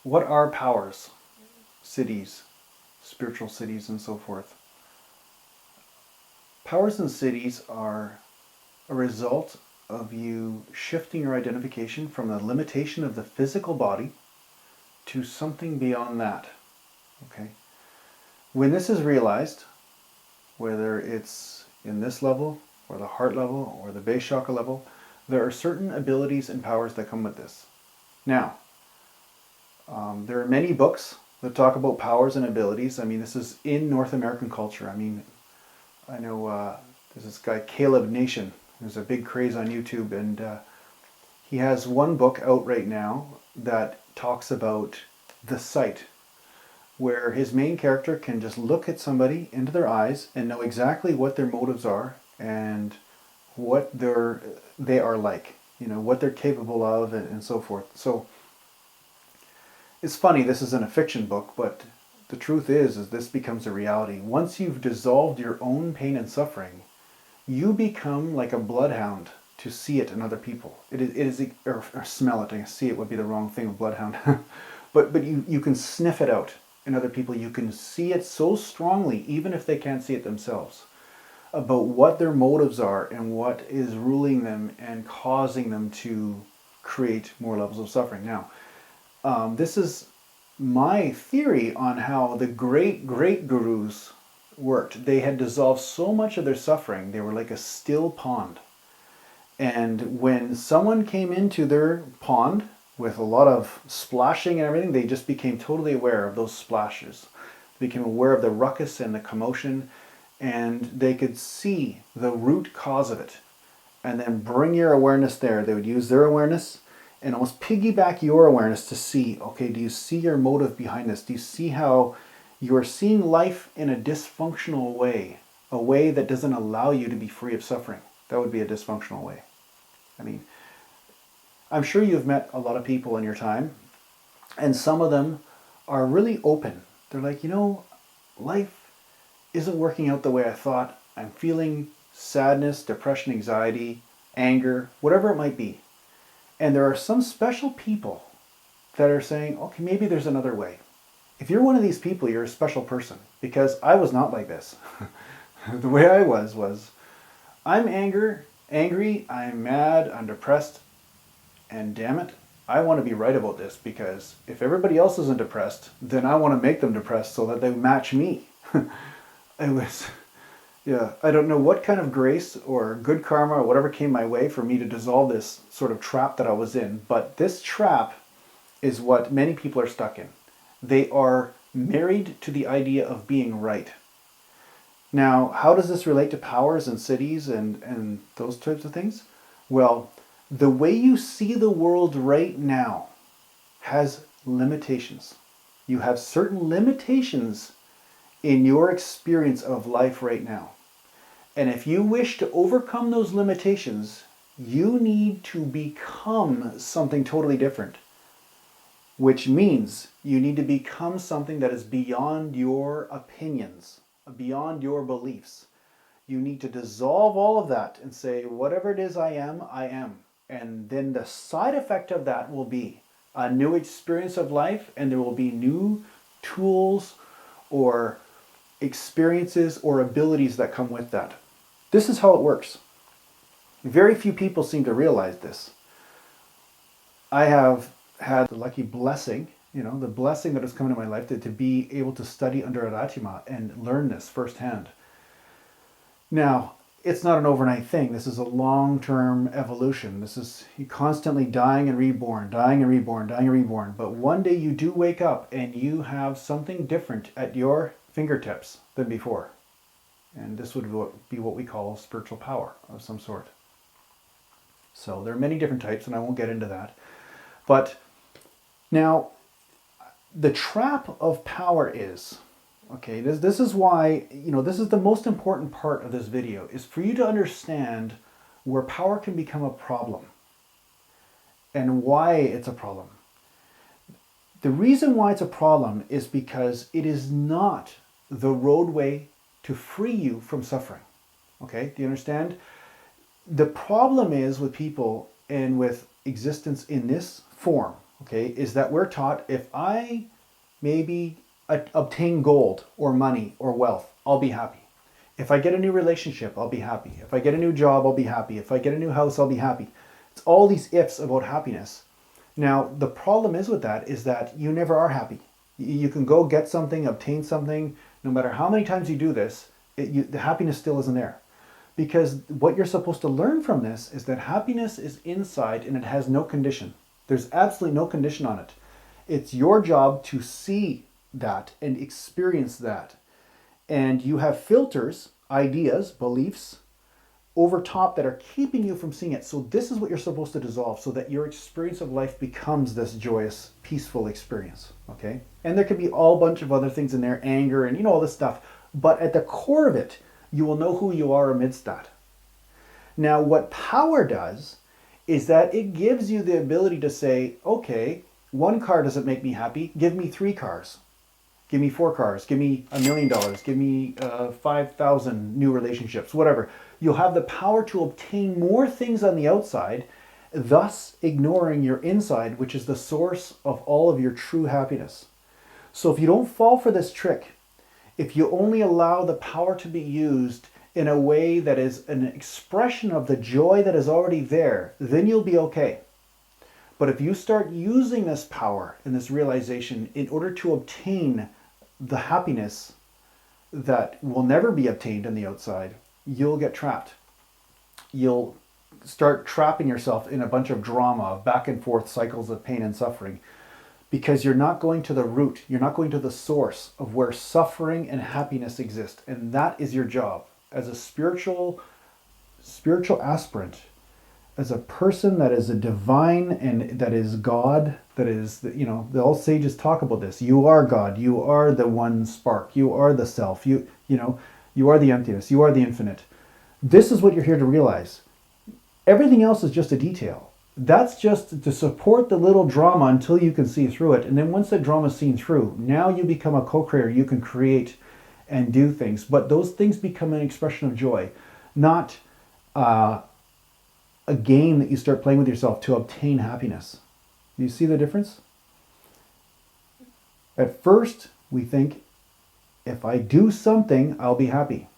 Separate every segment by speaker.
Speaker 1: What are powers? Siddhis, spiritual cities, and so forth. Powers and siddhis are a result of you shifting your identification from the limitation of the physical body to something beyond that. Okay? When this is realized, whether it's in this level, or the heart level, or the base chakra level, there are certain abilities and powers that come with this. Now, there are many books that talk about powers and abilities. I mean, this is in North American culture. I mean, I know there's this guy, Caleb Nation. There's a big craze on YouTube, and he has one book out right now that talks about the sight, where his main character can just look at somebody into their eyes and know exactly what their motives are and what they are like, what they're capable of, and so forth. So it's funny, this isn't a fiction book, but the truth is this becomes a reality. Once you've dissolved your own pain and suffering, you become like a bloodhound to see it in other people. It is or smell it. I guess see it would be the wrong thing with bloodhound. but you can sniff it out in other people. You can see it so strongly, even if they can't see it themselves, about what their motives are and what is ruling them and causing them to create more levels of suffering. Now, this is my theory on how the great gurus worked. They had dissolved so much of their suffering, they were like a still pond. And when someone came into their pond with a lot of splashing and everything, they just became totally aware of those splashes. They became aware of the ruckus and the commotion, and they could see the root cause of it. And then bring your awareness there. They would use their awareness and almost piggyback your awareness to see, okay, do you see your motive behind this? Do you see how you're seeing life in a dysfunctional way, a way that doesn't allow you to be free of suffering? That would be a dysfunctional way. I mean, I'm sure you've met a lot of people in your time, and some of them are really open. They're like, life isn't working out the way I thought. I'm feeling sadness, depression, anxiety, anger, whatever it might be. And there are some special people that are saying, okay, maybe there's another way. If you're one of these people, you're a special person, because I was not like this. The way I was, I'm angry, I'm mad, I'm depressed, and damn it, I want to be right about this, because if everybody else isn't depressed, then I want to make them depressed so that they match me. I don't know what kind of grace or good karma or whatever came my way for me to dissolve this sort of trap that I was in, but this trap is what many people are stuck in. They are married to the idea of being right. Now, how does this relate to powers and cities and those types of things? Well, the way you see the world right now has limitations. You have certain limitations in your experience of life right now. And if you wish to overcome those limitations, you need to become something totally different. Which means you need to become something that is beyond your opinions, beyond your beliefs. You need to dissolve all of that and say, whatever it is I am, I am. And then the side effect of that will be a new experience of life, and there will be new tools or experiences or abilities that come with that. This is how it works. Very few people seem to realize this. I have had the lucky blessing, the blessing that has come into my life to be able to study under ARATHI and learn this firsthand. Now, it's not an overnight thing. This is a long-term evolution. This is constantly dying and reborn, dying and reborn, dying and reborn. But one day you do wake up and you have something different at your fingertips than before. And this would be what we call spiritual power of some sort. So there are many different types, and I won't get into that. But now, the trap of power is, okay, this is why, this is the most important part of this video, is for you to understand where power can become a problem and why it's a problem. The reason why it's a problem is because it is not the roadway to free you from suffering. Okay, do you understand? The problem is with people and with existence in this form, okay, is that we're taught if I maybe obtain gold or money or wealth, I'll be happy. If I get a new relationship, I'll be happy. If I get a new job, I'll be happy. If I get a new house, I'll be happy. It's all these ifs about happiness. Now, the problem is with that is that you never are happy. You can go get something, obtain something. No matter how many times you do this, the happiness still isn't there. Because what you're supposed to learn from this is that happiness is inside and it has no condition. There's absolutely no condition on it. It's your job to see that and experience that. And you have filters, ideas, beliefs over top that are keeping you from seeing it. So this is what you're supposed to dissolve so that your experience of life becomes this joyous, peaceful experience. Okay? And there could be all bunch of other things in there, anger and all this stuff. But at the core of it, you will know who you are amidst that. Now, what power does is that it gives you the ability to say, okay, one car doesn't make me happy. Give me 3 cars. Give me 4 cars. Give me $1 million. Give me 5,000 new relationships, whatever. You'll have the power to obtain more things on the outside, thus ignoring your inside, which is the source of all of your true happiness. So if you don't fall for this trick, if you only allow the power to be used in a way that is an expression of the joy that is already there, then you'll be okay. But if you start using this power and this realization in order to obtain the happiness that will never be obtained on the outside, you'll get trapped. You'll start trapping yourself in a bunch of drama, back and forth cycles of pain and suffering, because you're not going to the root, you're not going to the source of where suffering and happiness exist. And that is your job as a spiritual aspirant, as a person that is a divine and that is God, that is, the all sages talk about this. You are God, you are the one spark, you are the self, you are the emptiness, you are the infinite. This is what you're here to realize. Everything else is just a detail. That's just to support the little drama until you can see through it. And then once that drama is seen through, now you become a co-creator. You can create and do things. But those things become an expression of joy, not a game that you start playing with yourself to obtain happiness. Do you see the difference? At first, we think, if I do something, I'll be happy.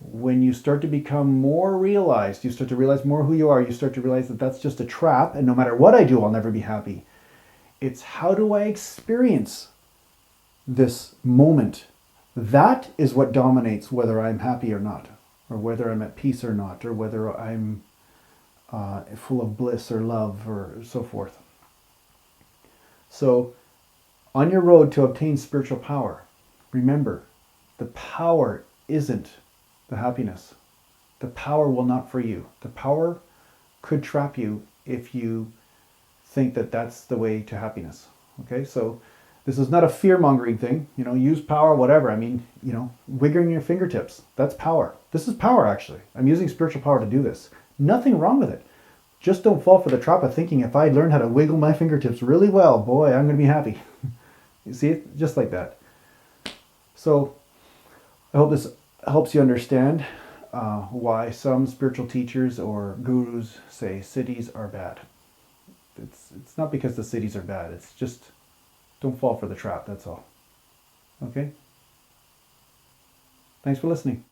Speaker 1: When you start to become more realized, you start to realize more who you are, you start to realize that that's just a trap, and no matter what I do, I'll never be happy. It's how do I experience this moment? That is what dominates whether I'm happy or not, or whether I'm at peace or not, or whether I'm full of bliss or love or so forth. So, on your road to obtain spiritual power, remember, the power isn't the happiness. The power will not free you. The power could trap you if you think that that's the way to happiness. Okay, so this is not a fear-mongering thing. Use power, whatever. I mean, wiggling your fingertips. That's power. This is power, actually. I'm using spiritual power to do this. Nothing wrong with it. Just don't fall for the trap of thinking if I learn how to wiggle my fingertips really well, boy, I'm going to be happy. You see it? Just like that. So I hope this helps you understand why some spiritual teachers or gurus say Siddhis are bad. It's not because the Siddhis are bad. It's just don't fall for the trap. That's all. Okay? Thanks for listening.